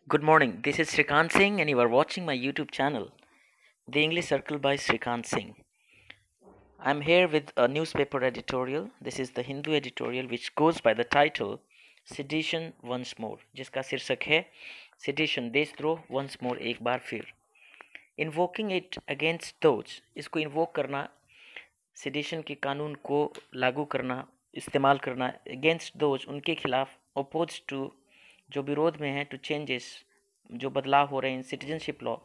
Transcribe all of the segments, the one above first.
Good morning. This is Srikant Singh, and you are watching my YouTube channel, The English Circle by Srikant Singh. I'm here with a newspaper editorial. This is the Hindu editorial, which goes by the title Sedition Once More, जिसका शीर्षक है Sedition देशद्रोह once more एक बार फिर. Invoking it against those, इसको invoke करना, sedition के कानून को लागू करना, इस्तेमाल करना, against those उनके खिलाफ, opposed to जो विरोध में है, टू चेंजेस जो बदलाव हो रहे हैं इन सिटीजनशिप लॉ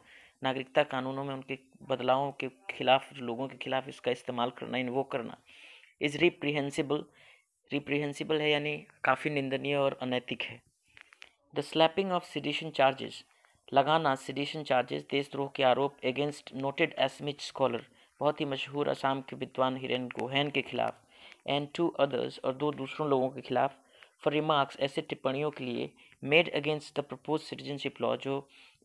नागरिकता कानूनों में उनके बदलावों के खिलाफ लोगों के खिलाफ इसका इस्तेमाल करना इन्वोक करना इज रिप्रीहेंसिबल है यानी काफ़ी निंदनीय और अनैतिक है. The slapping of sedition charges लगाना सिडिशन चार्जेस देशद्रोह के आरोप अगेंस्ट नोटेड एसमिच स्कॉलर बहुत ही मशहूर असम के विद्वान हिरेन गोहेन के खिलाफ एंड टू अदर्स और दो दूसरों लोगों के खिलाफ फॉर रिमार्क्स ऐसे टिप्पणियों के लिए made against the propose citizenship law जो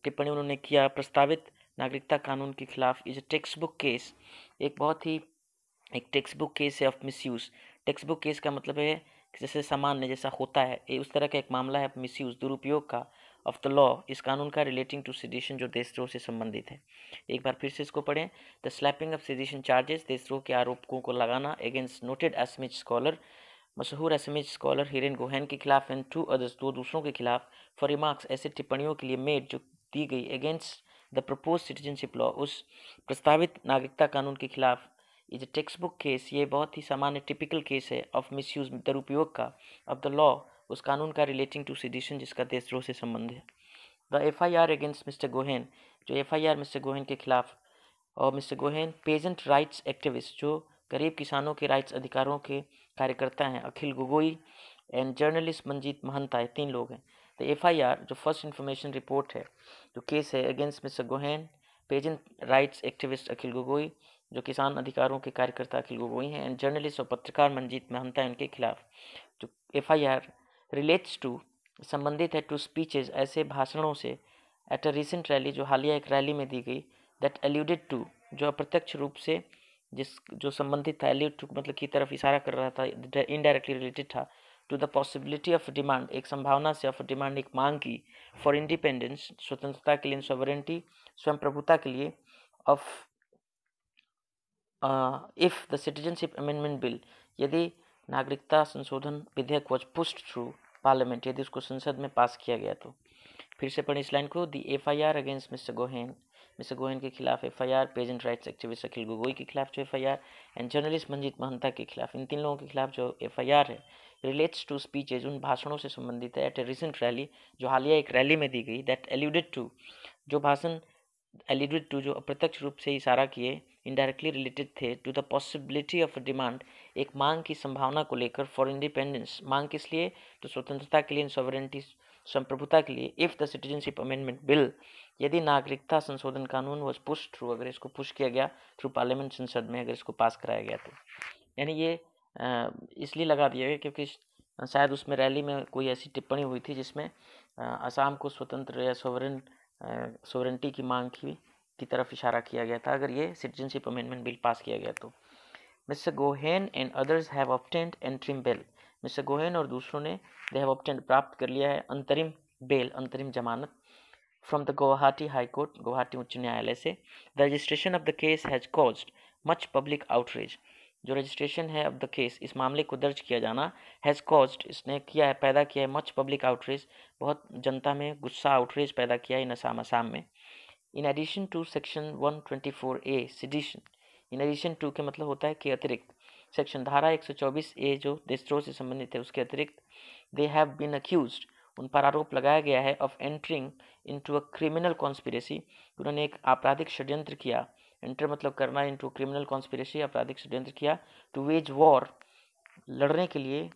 टिप्पणी उन्होंने किया प्रस्तावित नागरिकता कानून के खिलाफ is a text book case एक टेक्स्ट बुक केस है of misuse. Text book case का मतलब है कि जैसे सामान्य जैसा होता है ये उस तरह का एक मामला है मिसयूज दुरुपयोग का ऑफ द लॉ इस कानून का रिलेटिंग टू सेडिशन जो देशद्रोह से संबंधित है. एक बार फिर से इसको पढ़ें. The slapping of sedition charges देशद्रोह के आरोपों को लगाना अगेंस्ट नोटेड एसमिच स्कॉलर मशहूर एसमिच स्कॉलर हिरेन गोहेन के खिलाफ एंड टू अदर्स दो दूसरों के खिलाफ फॉर रिमार्क्स ऐसे टिप्पणियों के लिए मेड जो दी गई against the propose citizenship law उस प्रस्तावित नागरिकता कानून के खिलाफ is a text book case. ये बहुत ही सामान्य टिपिकल केस है ऑफ मिसयूज दुरुपयोग का ऑफ द लॉ उस कानून का रिलेटिंग टू सेडिशन जिसका देशद्रोह से संबंध है. The FIR against mister Gohain जो एफआईआर मिस्टर गोहेन के खिलाफ और mister Gohain peasant rights activist जो गरीब किसानों के राइट्स अधिकारों के कार्यकर्ता हैं अखिल गोगोई एंड जर्नलिस्ट मंजीत महंता है तीन लोग हैं. तो एफआईआर जो फर्स्ट इन्फॉर्मेशन रिपोर्ट है जो केस है against mister Gohain peasant rights activist Akhil Gogoi जो किसान अधिकारों के कार्यकर्ता अखिल गोगोई हैं एंड जर्नलिस्ट और पत्रकार मंजीत महंता है उनके खिलाफ जो एफआईआर रिलेट्स टू संबंधित है टू स्पीचेज ऐसे भाषणों से एट अ रिसेंट रैली जो हालिया एक रैली में दी गई दैट एल्यूडेड टू जो अप्रत्यक्ष रूप से जिस जो संबंधित था एल्यूड टू मतलब की तरफ इशारा कर रहा था इनडायरेक्टली रिलेटेड था to the possibility of demand एक संभावना से ऑफ डिमांड एक मांग की फॉर इंडिपेंडेंस स्वतंत्रता के लिए सॉवरेंटी स्वयं प्रभुता के लिए of if the citizenship amendment bill यदि नागरिकता संशोधन विधेयक वॉज पुश्ड थ्रू पार्लियामेंट यदि उसको संसद में पास किया गया तो. फिर से पढ़ें इस लाइन को. दी एफआईआर अगेंस्ट मिस्टर गोहेन के खिलाफ FIR pageant rights activist Akhil Gogoi के खिलाफ जो FIR and journalist Manjit Mahanta के खिलाफ इन तीन लोगों के खिलाफ जो एफआईआर है रिलेट्स टू स्पीचेज उन भाषणों से संबंधित है एट ए रिसेंट रैली जो हालिया एक रैली में दी गई दैट एल्यूडेड टू जो भाषण एल्यूडेड टू जो अप्रत्यक्ष रूप से इशारा किए इनडायरेक्टली रिलेटेड थे to the possibility of demand एक मांग की संभावना को लेकर फॉर इंडिपेंडेंस मांग किस लिए तो स्वतंत्रता के लिए सॉवरेंटी संप्रभुता के लिए if the citizenship amendment bill यदि नागरिकता संशोधन कानून वॉज पुश थ्रू अगर इसको पुश किया गया थ्रू पार्लियामेंट संसद में अगर इसको पास कराया गया तो यानी ये इसलिए लगा दिया गया क्योंकि शायद उसमें रैली में कोई ऐसी टिप्पणी हुई थी जिसमें असम को स्वतंत्र या सोवरेंटी की मांग की तरफ इशारा किया गया था अगर ये सिटीजनशिप अमेंडमेंट बिल पास किया गया तो. Mister Gohain and others have obtained interim bail mister Gohain और दूसरों ने दे हैव ऑब्टेन्ड प्राप्त कर लिया है अंतरिम बेल अंतरिम जमानत from the Guwahati high court Guwahati उच्च न्यायालय से. The registration of the case has caused much public outreach जो रजिस्ट्रेशन है ऑफ द केस इस मामले को दर्ज किया जाना हैज़ कॉज्ड इसने किया है पैदा किया है मच पब्लिक आउटरीच बहुत जनता में गुस्सा आउटरीच पैदा किया है इन असम में. In addition to section 124A sedition in addition to के मतलब होता है कि अतिरिक्त सेक्शन धारा 124A जो देशद्रोह से संबंधित है उसके अतिरिक्त दे हैव बीन अक्यूज्ड उन पर आरोप लगाया गया है of entering into a criminal conspiracy उन्होंने एक आपराधिक षड्यंत्र किया एंटर मतलब करना इनटू क्रिमिनल कॉन्स्पिरेसी आपराधिक षड्यंत्र किया टू वेज वॉर लड़ने के लिए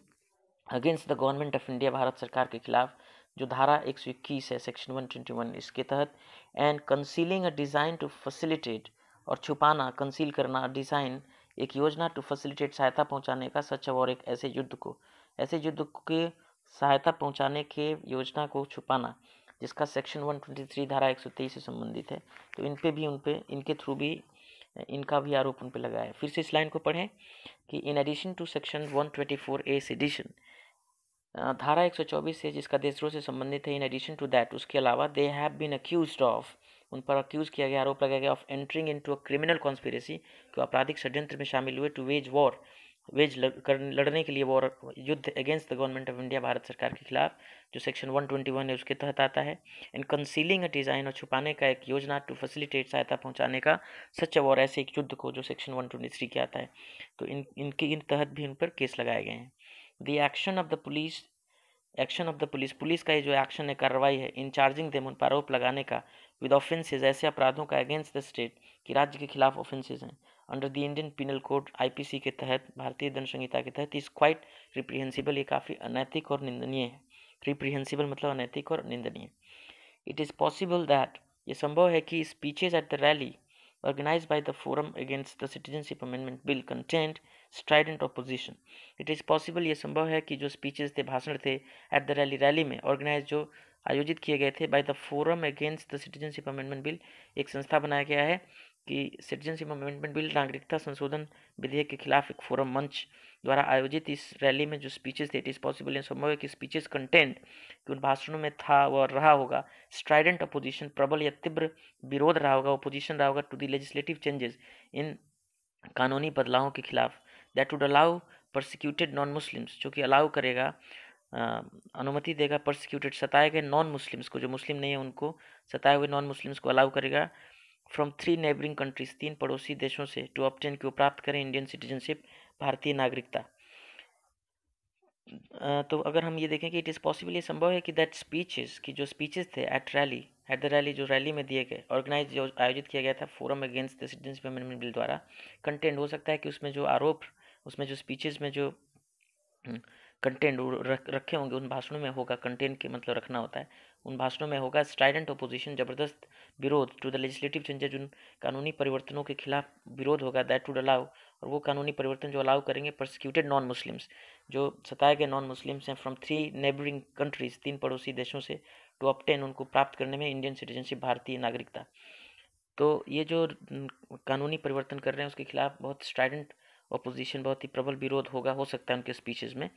against the government of India Bharat सरकार के खिलाफ जो धारा 121 है सेक्शन 121 इसके तहत and concealing a design to facilitate और छुपाना कंसील करना डिज़ाइन एक योजना टू फैसिलिटेट सहायता पहुंचाने का सच और एक ऐसे युद्ध के सहायता पहुंचाने के योजना को छुपाना जिसका सेक्शन 123 धारा 123 से संबंधित है तो इनके थ्रू भी इनका भी आरोप उन पे लगा है. फिर से इस लाइन को पढ़ें कि in addition to section 124A sedition धारा 124 है जिसका देशद्रोह से संबंधित है। इन एडिशन टू दैट, उसके अलावा they have been accused of, उन पर अक्यूज किया गया, आरोप लगाया गया, of entering into a criminal conspiracy, कि आपराधिक षड्यंत्र में शामिल हुए, टू वेज वॉर, लड़ने के लिए वॉर, युद्ध against the government of India, Bharat सरकार के खिलाफ, जो सेक्शन 121 है उसके तहत आता है। इन कंसीलिंग अ डिजाइन, और छुपाने का एक योजना, टू फैसिलिटेट, सहायता पहुंचाने का, सच वॉर, ऐसे एक युद्ध को, जो सेक्शन 123 के आता है। तो इन तहत भी उन पर केस लगाए गए हैं। The action of the police, police का ये जो एक्शन है, कार्रवाई है, इन चार्जिंग देम, उन पर आरोप लगाने का, विद ऑफेंसेज, ऐसे अपराधों का, अगेंस्ट द स्टेट, कि राज्य के खिलाफ ऑफेंसेज हैं, under the Indian penal code, IPC के तहत, भारतीय दंड संहिता के तहत, इज क्वाइट रिप्रीहेंसिबल, ये काफ़ी अनैतिक और निंदनीय है। रिप्रीहेंसिबल मतलब अनैतिक और निंदनीय। इट इज़ पॉसिबल दैट, ये संभव है कि speeches at the rally organized by the Forum Against the Citizenship Amendment Bill contained strident opposition. It is possible, ये संभव है कि जो स्पीचेस थे, भाषण थे, एट द रैली में ऑर्गेनाइज, जो आयोजित किए गए थे, by the forum against the citizenship amendment bill, एक संस्था बनाया गया है कि सिटीजनशिप अमेंडमेंट बिल, नागरिकता संशोधन विधेयक के खिलाफ एक फोरम मंच द्वारा आयोजित इस रैली में जो स्पीचेस थे, इट इज़ पॉसिबल, ये संभव है कि स्पीचेस कंटेंट, कि उन भाषणों में था व रहा होगा, स्ट्राइडेंट अपोजिशन, प्रबल या तीव्र विरोध रहा होगा, अपोजिशन रहा होगा, टू द लेजिस्लेटिव चेंजेस, इन कानूनी बदलावों के खिलाफ, that would allow persecuted non Muslims, जो कि अलाउ करेगा, अनुमति देगा, परसिक्यूटेड, सताए गए नॉन मुस्लिम्स को, जो मुस्लिम नहीं है उनको, सताए हुए नॉन मुस्लिम्स को अलाउ करेगा, फ्रॉम 3 नेबरिंग कंट्रीज, 3 पड़ोसी देशों से, टू ऑब्टेन, कि वो प्राप्त करें इंडियन सिटीजनशिप, भारतीय नागरिकता। तो अगर हम ये देखें कि इट इज़ पॉसिबल, ये संभव है कि दैट स्पीचेस, की जो स्पीचेस थे एट द रैली, जो रैली में दिए गए, ऑर्गेनाइज, जो आयोजित किया गया था forum against the citizenship amendment bill द्वारा, कंटेंट हो सकता है कि उसमें जो आरोप, उसमें जो स्पीचेस में जो कंटेंट रखे होंगे, उन भाषणों में होगा, कंटेंट के मतलब रखना होता है, उन भाषणों में होगा स्ट्राइडेंट अपोजिशन, जबरदस्त विरोध, टू द लेजिस्लेटिव चेंजेस, जिन कानूनी परिवर्तनों के खिलाफ विरोध होगा, दैट वुड अलाउ, और वो कानूनी परिवर्तन जो अलाउ करेंगे, परसिक्यूटेड नॉन मुस्लिम्स, जो सताए गए नॉन मुस्लिम्स हैं, फ्रॉम 3 नेबरिंग कंट्रीज, 3 पड़ोसी देशों से, टू ऑब्टेन, उनको प्राप्त करने में, इंडियन सिटीजनशिप, भारतीय नागरिकता। तो ये जो कानूनी परिवर्तन कर रहे हैं उसके खिलाफ बहुत स्ट्राइडेंट ऑपोजिशन, बहुत ही प्रबल विरोध होगा, हो सकता है उनके स्पीचेस में।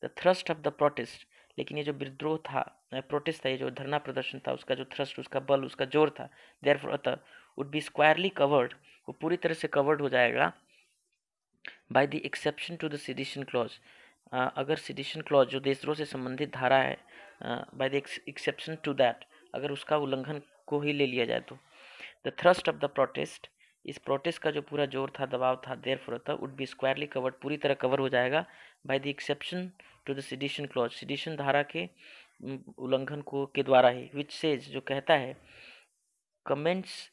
The thrust of the protest, लेकिन ये जो विद्रोह था, प्रोटेस्ट था, ये जो धरना प्रदर्शन था, उसका जो थ्रस्ट, उसका बल, उसका जोर था, देयरफॉर अतः, वुड बी स्क्वायरली कवर्ड, वो पूरी तरह से कवर्ड हो जाएगा, by the exception to the sedition clause, अगर सेडिशन क्लॉज, जो देशद्रोह से संबंधित धारा है, by the exception to that, अगर उसका उल्लंघन को ही ले लिया जाए तो। The thrust of the protest, इस प्रोटेस्ट का जो पूरा जोर था, दबाव था, देयरफॉर था, वुड बी स्क्वायरली कवर्ड, पूरी तरह कवर हो जाएगा, by the exception to the sedition clause, sedition धारा के उल्लंघन को के द्वारा ही, विच सेज, जो कहता है, comments,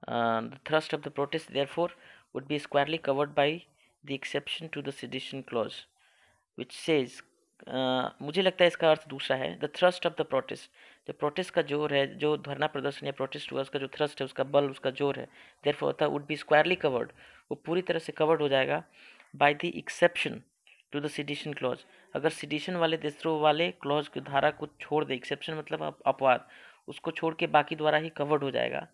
the thrust of the protest therefore would be squarely covered by the exception to the sedition clause, which says, मुझे लगता है इसका अर्थ दूसरा है, the thrust of the protest, जो प्रोटेस्ट का जोर है, जो धरना प्रदर्शन या प्रोटेस्ट हुआ, उसका जो थ्रस्ट है, उसका बल, उसका जोर है, देयरफॉर होता वुड बी स्क्वायरली कवर्ड, वो पूरी तरह से कवर्ड हो जाएगा, by the exception to the sedition clause, अगर सेडिशन वाले, देशद्रोह वाले क्लॉज की धारा को छोड़ दे, एक्सेप्शन मतलब अपवाद, उसको छोड़ के बाकी द्वारा ही कवर्ड हो जाएगा।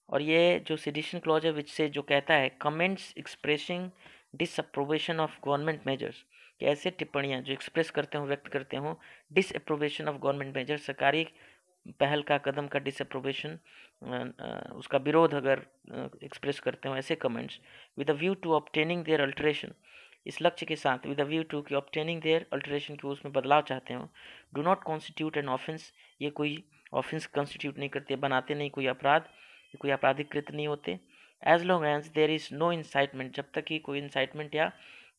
और ये जो सेडिशन क्लॉज है, विच से, जो कहता है, comments expressing disapprobation of government measures, कि ऐसे टिप्पणियाँ जो एक्सप्रेस करते हों, व्यक्त करते हों, डिसअप्रोवेशन ऑफ गवर्नमेंट मेजर, सरकारी पहल का, कदम का डिसअप्रोवेशन, उसका विरोध अगर एक्सप्रेस करते हो, ऐसे comments, with a view to obtaining their alteration, इस लक्ष्य के साथ, विद अ व्यू टू, कि ऑब्टेनिंग देयर अल्टरेशन, की उसमें बदलाव चाहते हो, do not constitute an offence, ये कोई ऑफेंस कंस्टिट्यूट नहीं करते, बनाते नहीं कोई अपराध, कोई आपराधिक कृत नहीं होते, as long as there is no incitement, जब तक कि कोई इंसाइटमेंट या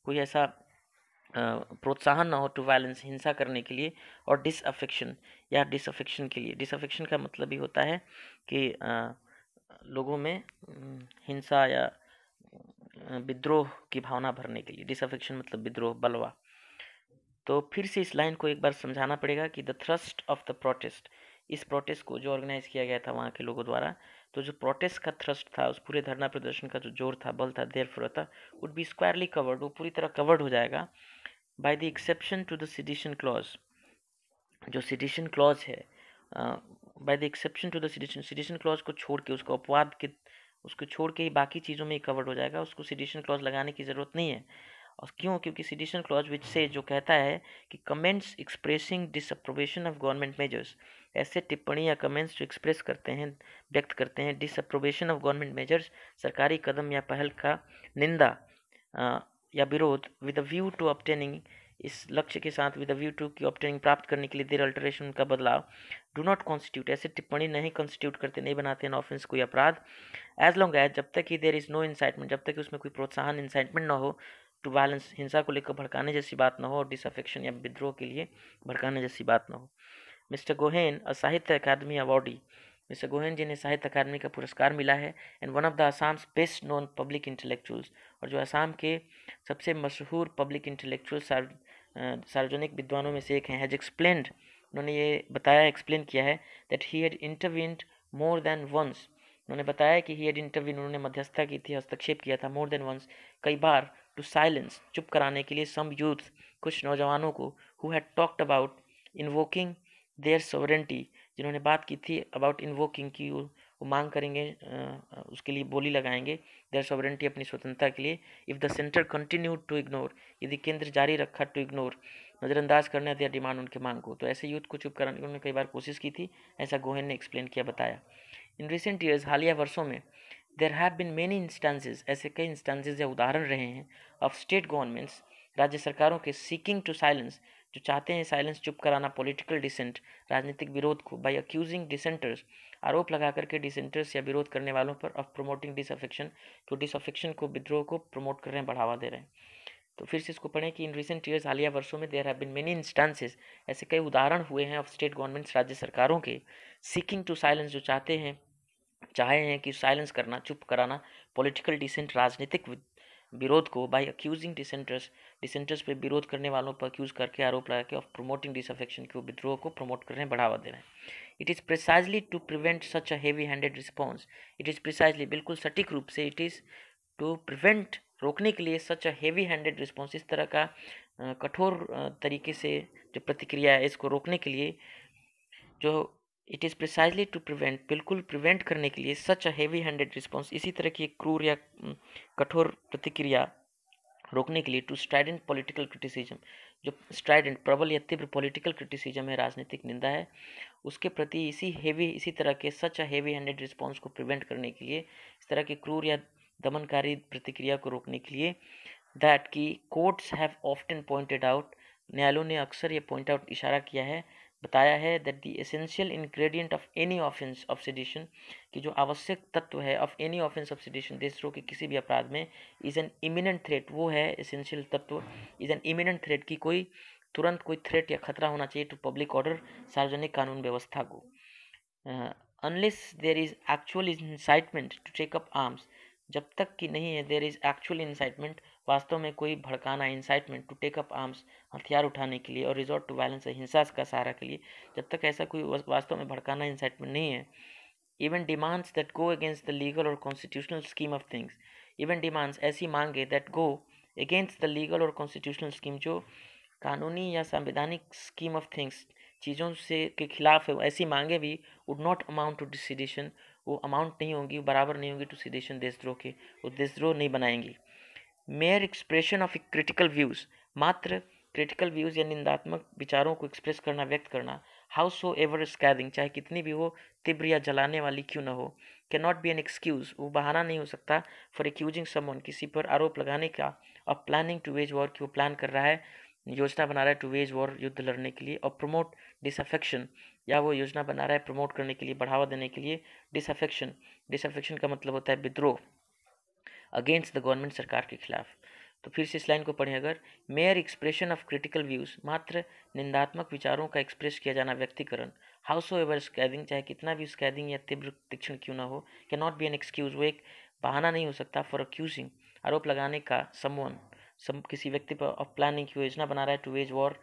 कोई ऐसा प्रोत्साहन ना हो टू वायलेंस, हिंसा करने के लिए, और डिसअफेक्शन या डिसअफेक्शन के लिए, डिसअफेक्शन का मतलब ही होता है कि लोगों में हिंसा या विद्रोह की भावना भरने के लिए, डिसअफेक्शन मतलब विद्रोह, बलवा। तो फिर से इस लाइन को एक बार समझाना पड़ेगा कि the thrust of the protest, इस प्रोटेस्ट को जो ऑर्गेनाइज किया गया था वहाँ के लोगों द्वारा, तो जो प्रोटेस्ट का थ्रस्ट था, उस पूरे धरना प्रदर्शन का जो जोर था, बल था, देयरफॉर था, वुड बी स्क्वायरली कवर्ड, वो पूरी तरह कवर्ड हो जाएगा, by the exception to the sedition clause, जो सेडिशन क्लॉज है, by the exception to the sedition clause को छोड़ के, उसको अपवाद के, उसको छोड़ के ही बाकी चीज़ों में ही कवर्ड हो जाएगा, उसको सेडिशन क्लॉज लगाने की ज़रूरत नहीं है। और क्यों? क्योंकि सेडिशन क्लॉज विच से जो कहता है कि comments expressing disapprobation of government measures, ऐसे टिप्पणी या कमेंट्स जो एक्सप्रेस करते हैं, व्यक्त करते हैं डिसअप्रोबेशन ऑफ गवर्नमेंट मेजर्स, सरकारी कदम या पहल का निंदा या विरोध, with a view to obtaining, इस लक्ष्य के साथ, विद अ व्यू टू की ऑब्टेनिंग, प्राप्त करने के लिए, देर अल्टरेशन का बदलाव, डू नॉट कॉन्स्टिट्यूट, ऐसे टिप्पणी नहीं कॉन्स्टिट्यूट करते, नहीं बनाते हैं ऑफेंस, कोई अपराध, एज लॉन्ग एज, जब तक कि देर इज़ नो इंसाइटमेंट, जब तक कि उसमें कोई प्रोत्साहन इंसाइटमेंट ना हो, टू वायलेंस, हिंसा को लेकर भड़काने जैसी बात ना हो, और डिसअफेक्शन या विद्रोह के लिए भड़काने जैसी बात ना हो। मिस्टर गोहेन, अ साहित्य अकादमी अवॉर्डी, मिस्टर गोहेन जिन्हें साहित्य अकादमी का पुरस्कार मिला है, and one of the Assam's best known public intellectuals, और जो असम के सबसे मशहूर पब्लिक इंटेलेक्चुअल सार्वजनिक विद्वानों में से एक हैं, हैज एक्सप्लेन्ड, उन्होंने ये बताया, एक्सप्लेन किया है, that he had intervened more than once, उन्होंने बताया कि ही हैड इंटरवीन, उन्होंने मध्यस्थता की थी, हस्तक्षेप किया था, मोर देन वंस, कई बार, टू साइलेंस, चुप कराने के लिए, सम यूथ, कुछ नौजवानों को, who had talked about invoking their sovereignty, जिन्होंने बात की थी अबाउट इन्वोकिंग की, वो मांग करेंगे, उसके लिए बोली लगाएंगे, देयर सोवरेंटी, अपनी स्वतंत्रता के लिए, if the centre continued to ignore, यदि केंद्र जारी रखा टू इग्नोर, नज़रअंदाज करने दिया डिमांड, उनके मांग को, तो ऐसे यूथ को चुप कराने की उन्होंने कई बार कोशिश की थी, ऐसा गोहेन ने एक्सप्लेन किया, बताया। इन रिसेंट ईयर्स, हालिया वर्षों में, there have been many instances, ऐसे कई इंस्टांसेस या उदाहरण रहे हैं, ऑफ स्टेट गवर्नमेंट्स, राज्य सरकारों के, सीकिंग टू साइलेंस, जो चाहते हैं साइलेंस, चुप कराना, पॉलिटिकल डिसेंट, राजनीतिक विरोध को, बाय अक्यूजिंग डिसेंटर्स, आरोप लगा करके डिसेंटर्स या विरोध करने वालों पर, ऑफ प्रोमोटिंग डिसअफेक्शन, तो डिसअफेक्शन को, विद्रोह को प्रमोट कर रहे हैं, बढ़ावा दे रहे हैं। तो फिर से इसको पढ़ें कि इन रिसेंट ईयर्स, हालिया वर्षों में, there have been many instances, ऐसे कई उदाहरण हुए हैं, ऑफ स्टेट गवर्नमेंट्स, राज्य सरकारों के, सीकिंग टू साइलेंस, जो चाहे हैं कि साइलेंस करना, चुप कराना, पॉलिटिकल डिसेंट, राजनीतिक विरोध को, बाय अक्यूजिंग डिसेंटर्स पे विरोध करने वालों पर अक्यूज करके, आरोप लगा के, ऑफ प्रोमोटिंग डिसअफेक्शन को, विद्रोह को प्रमोट कर रहे हैं, बढ़ावा दे रहे हैं। It is precisely to prevent such a heavy handed response, it is precisely, बिल्कुल सटीक रूप से, इट इज़ टू प्रिवेंट, रोकने के लिए, such a heavy handed response, इस तरह का कठोर तरीके से जो प्रतिक्रिया है, इसको रोकने के लिए, जो it is precisely to prevent, बिल्कुल प्रिवेंट करने के लिए, such a heavy handed response, इसी तरह की एक क्रूर या कठोर प्रतिक्रिया रोकने के लिए, टू स्ट्राइडेंट पॉलिटिकल क्रिटिसिज्म, जो स्ट्राइडेंट, प्रबल या तीव्र पॉलिटिकल क्रिटिसिज्म है, राजनीतिक निंदा है, उसके प्रति इसी तरह के सच अ हेवी हैंडेड रिस्पॉन्स को प्रिवेंट करने के लिए, इस तरह की क्रूर या दमनकारी प्रतिक्रिया को रोकने के लिए, दैट की courts have often pointed out, न्यायालयों ने अक्सर ये पॉइंट आउट, इशारा किया है, बताया है, that the essential ingredient of any offence of sedition, कि जो आवश्यक तत्व है, of any offence of sedition, देशद्रोह के किसी भी अपराध में, इज एन इमिनेंट थ्रेट, वो है एसेंशियल तत्व, इज एन इमिनेंट थ्रेट, की कोई तुरंत कोई थ्रेट या खतरा होना चाहिए, टू पब्लिक ऑर्डर, सार्वजनिक कानून व्यवस्था को, unless there is actual incitement to take up arms, जब तक कि नहीं है देर इज एक्चुअल इंसाइटमेंट, वास्तव में कोई भड़काना, incitement to take up arms, हथियार उठाने के लिए, और रिजॉर्ट टू वायलेंस, हिंसा का सहारा के लिए, जब तक ऐसा कोई वास्तव में भड़काना, इंसाइटमेंट नहीं है, even demands that go against the legal और constitutional scheme of things, even demands, ऐसी मांगे, that go against the legal और कॉन्स्टिट्यूशनल स्कीम, जो कानूनी या संवैधानिक स्कीम ऑफ थिंग्स, चीज़ों से के खिलाफ है, ऐसी मांगे भी, would not amount to sedition, वो अमाउंट नहीं होंगी, बराबर नहीं होंगी टू सेडिशन, देशद्रोह के, वो देशद्रोह नहीं बनाएंगी। Mayor expression of critical views, मात्र क्रिटिकल व्यूज़ या निंदात्मक विचारों को एक्सप्रेस करना, व्यक्त करना, हाउस सो एवर स्कैदिंग, चाहे कितनी भी वो तीव्र या जलाने वाली क्यों न हो, can not be an excuse, वो बहाना नहीं हो सकता, फॉर एक्यूजिंग समवन, किसी पर आरोप लगाने का, और प्लानिंग टू वेज वॉर, कि वो प्लान कर रहा है, योजना बना रहा है, टू वेज वॉर, युद्ध लड़ने के लिए, और प्रमोट डिसअफेक्शन, या वो योजना बना रहा है प्रमोट करने के लिए, बढ़ावा देने के लिए, डिसअफेक्शन, डिसअफेक्शन का मतलब होता है विद्रोह, अगेंस्ट द गवर्नमेंट, सरकार के खिलाफ। तो फिर से इस लाइन को पढ़ें अगर, mayor expression of critical views, मात्र निंदात्मक विचारों का एक्सप्रेस किया जाना, व्यक्तिकरण, हाउस एवर स्कैदिंग, चाहे कितना भी स्कैदिंग या तीव्र तीक्ष्ण क्यों ना हो, can not be an excuse, वो एक बहाना नहीं हो सकता, फॉर अक्यूजिंग, आरोप लगाने का, समवन, किसी व्यक्ति पर, ऑफ प्लानिंग की योजना बना रहा है, टू वेज वॉर,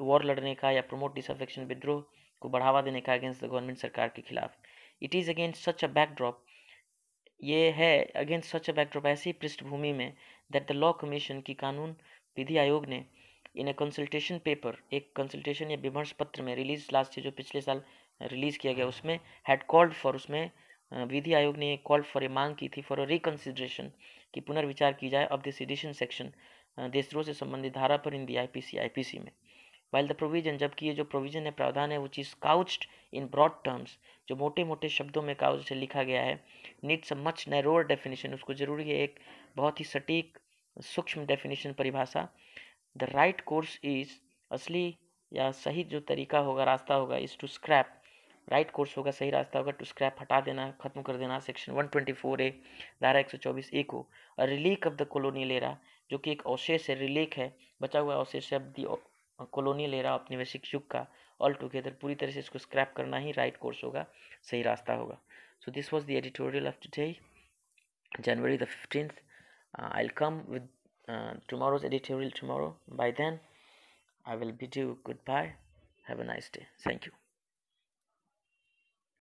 वॉर लड़ने का, या प्रमोट डिसअफेक्शन, विद्रोह को बढ़ावा देने का, अगेंस्ट द गवर्नमेंट, सरकार के खिलाफ। It is against such a backdrop, ये है अगेंस्ट सच अ बैकड्रॉप, ऐसी पृष्ठभूमि में, दैट द लॉ कमीशन, की कानून विधि आयोग ने, इन ए कंसल्टेशन पेपर, एक कंसल्टेशन या विमर्श पत्र में, रिलीज लास्ट जो पिछले साल रिलीज़ किया गया, उसमें हैड कॉल्ड फॉर, उसमें विधि आयोग ने कॉल्ड फॉर, ए मांग की थी, फॉर अ रिकन्सिडरेशन, की पुनर्विचार की जाए, ऑफ द सेडिशन सेक्शन, देशद्रोह से संबंधित धारा पर इन दी आईपीसी में। वाइल द प्रोविजन, जबकि ये जो प्रोविजन है, प्रावधान है, which is couched in broad terms, जो मोटे मोटे शब्दों में काउच्ड से लिखा गया है, needs a much narrower definition, उसको जरूरी है एक बहुत ही सटीक सूक्ष्म डेफिनेशन, परिभाषा। द राइट कोर्स इज, असली या सही जो तरीका होगा, रास्ता होगा, is to scrap, right course होगा, सही रास्ता होगा, टू स्क्रैप, हटा देना, खत्म कर देना, सेक्शन 124A, धारा 124A को, रिलीक ऑफ द कॉलोनियल एरा, जो कि एक अवशेष है, रिलीक है, बचा हुआ अवशेष है दी कॉलोनियल एरा, औपनिवेशिक युग का, ऑल टुगेदर, पूरी तरह से इसको स्क्रैप करना ही राइट कोर्स होगा, सही रास्ता होगा। So this was the editorial of today, January the 15th. I'll come with tomorrow's editorial tomorrow. By then, I will bid you goodbye. Have a nice day. Thank you.